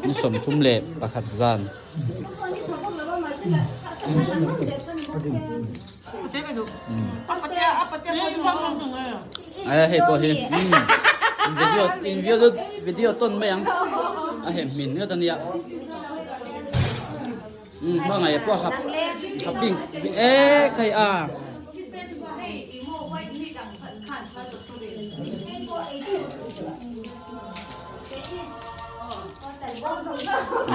นี่สมชุ่มเล็บปลาคัดจานเฮ้ยตัวเห็นวิดีโอต้นไม่ยังเห็นมินก็ตอนนี้ว่าไงพวกครับปิ้งใคร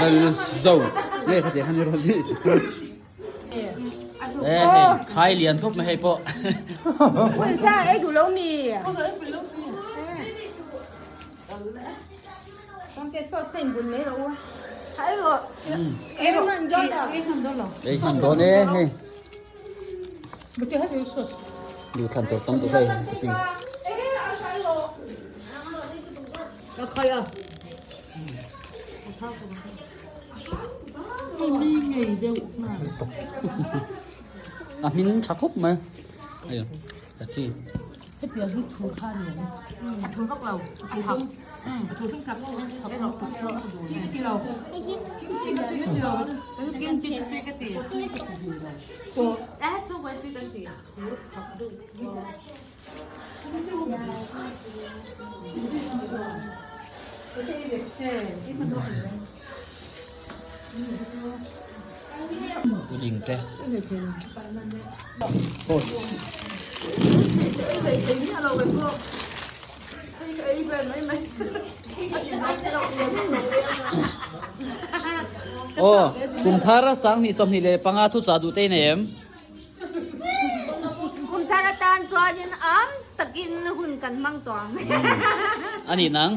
นั่นโซ่เนี่ยเขาจะทำยังไงดีขายเหรียญทุบไม่ให้พอ为啥爱做老米？当这sauce成本没了啊？还有，哎，蛮多的，ทำตัวนี้ให้不对，还有说。ดูทันตัวต้มตัวให้สปริง那可以啊。มีไงเดี๋ยวมามินชักคุบไหมไอ้ยังกะจีให้เดี๋ยวที่ถูกข้าเนี่ยถูกพวกเราถูกถูกทั้งกับให้เรากินเรากินจีก็ตีกันเรากินจีก็ตีตัวแต่ช่วยไว้ตีกันตีกูยิงแกโอ้โอ้กุมภาระสังนี่สมนี่เลยปังอาทุจาดูเตเนมกุมธารตานจวยันตะกินหุ่นกันมั่งตัวอันนี้นัง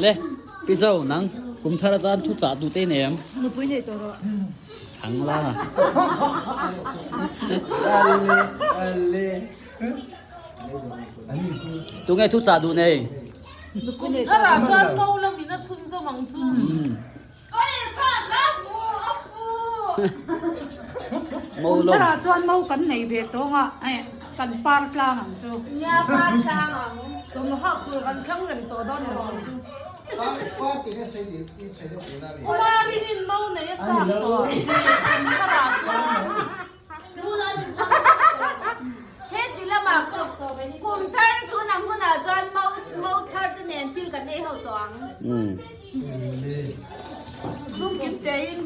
เลยพี่เจ้านังกุมธารตานทุจาดูเตเนมมึงพูดยังไงตัวทั้งล่าตัวไงทุจาดูเนี่ยถ้าเราจานเมาแล้วมีน่าชุนสมองชุนเมาลงถ้าเราจานเมากันไหนเวทงอ่ะไอ้กันปาร์กลางอ่ะจูเนี่ยปาร์กลางอ่ะตรงหักตัวกันข้างเงินตัวด้านเนี่ยว่าพี่นินเมาไหนจับตัวถ้าเราจานดูแลดูเฮ็ดดีละมากุมธารตัวนั้นคนอาจารย์เมาธารตัวเนี่ยที่กันให้เขาตัวชุบกินเต้น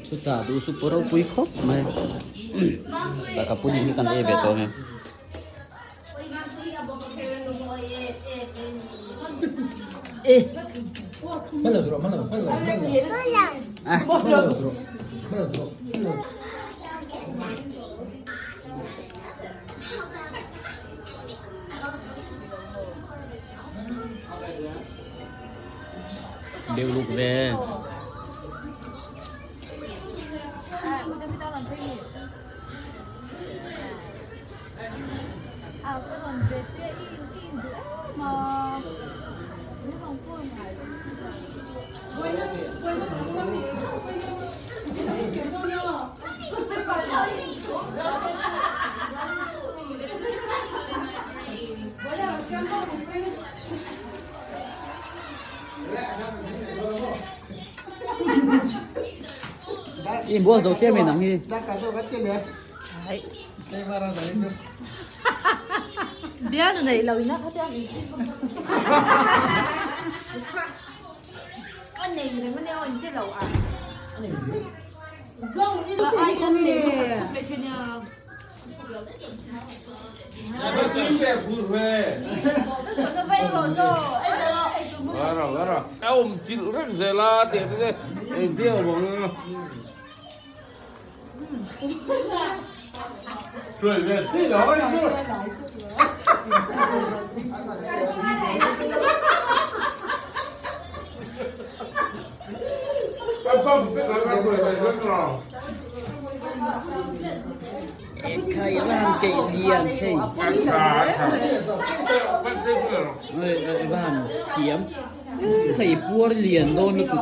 ทุจาดูสุปเราปุยครบไหมแต่กับปุยนี่กันเอเบตัวเนี่ยมันเลยมันเลยมันเลยมันเลยเบลลูกเวอีบัวโซเชียลมีหนังนี่ได้การตัวกันเจเลยได้มาเราไหนเนี่ยเดี๋ยวจะไหนเราอีกนะเขาจะอันไหนเนี่ยมันเนี่ยอันที่เราอ่ะไอ้คนเดียวไม่ใช่เนี่ยGuarda, è un giro gelato, è un dio buono. Rồi về xí đó đi thôi. Không biết là cái người này rất làใครบ้านเกเลียนใช่บ้านเสียมใครปัวเลียนโดนรู้สึก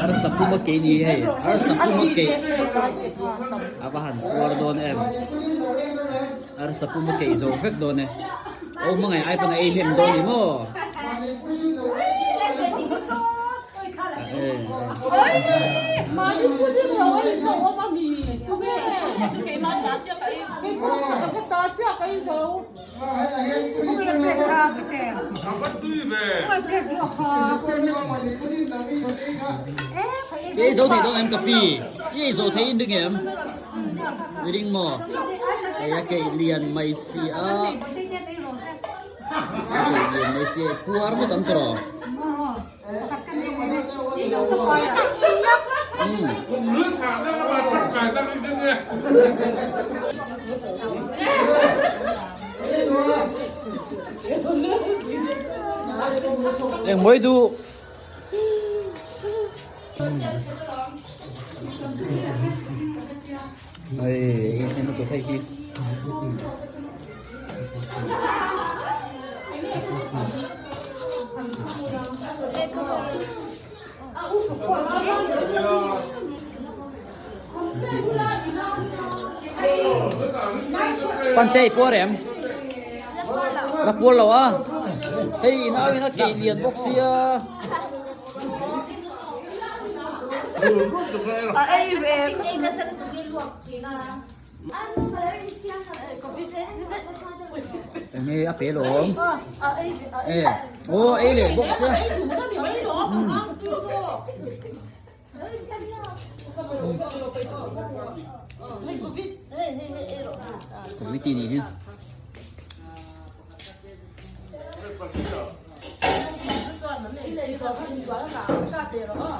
Arsa pumake ni hai. Arsa pumake. Abahan kuar don em. Arsa pumake zo fek don eh. Oh mga ay pa na alien don ni mo. 많이 뿌리고 어디서 어머니 그게 cái món đó chưa cái đó chưa cái dấu Không biết việc ra cái kèm. Apa tu be? Không biết việc khó. Ye zo thì don em cà phê. Ye zo thấy đừng em. Đừng mo. Ay cái liền mai si a. Liền mai si kuar mo tam tro. Nước thả ra mà trộn cải ra lên trên này. Em mới du. Ê, em có thấy gì? Pantai po em. Napul lo ah. Hey, ina kay lian box siya. ai về Anh đã sang tụi bên luộc thì là ăn mà lấy anh xem là có biết đấy Ini apa lo? ai Oh, ele box siya. đủ nó điều ấy rồi lấy xem nhá. hay có biết hay rồi Committee ni. cái này rồi hay quá là cả tiền rồi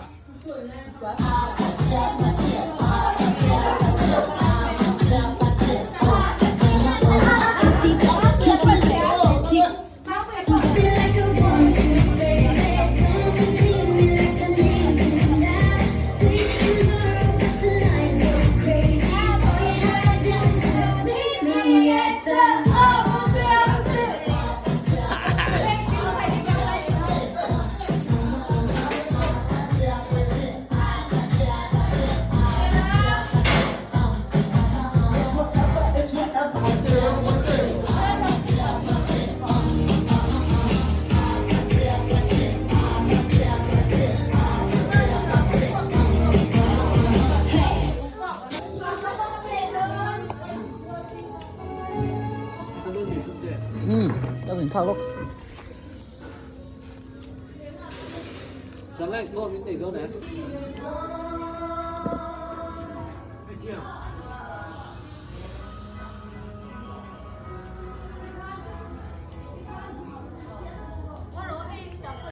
Đã thành thao lúc. Sáng nay có những cái đó đấy.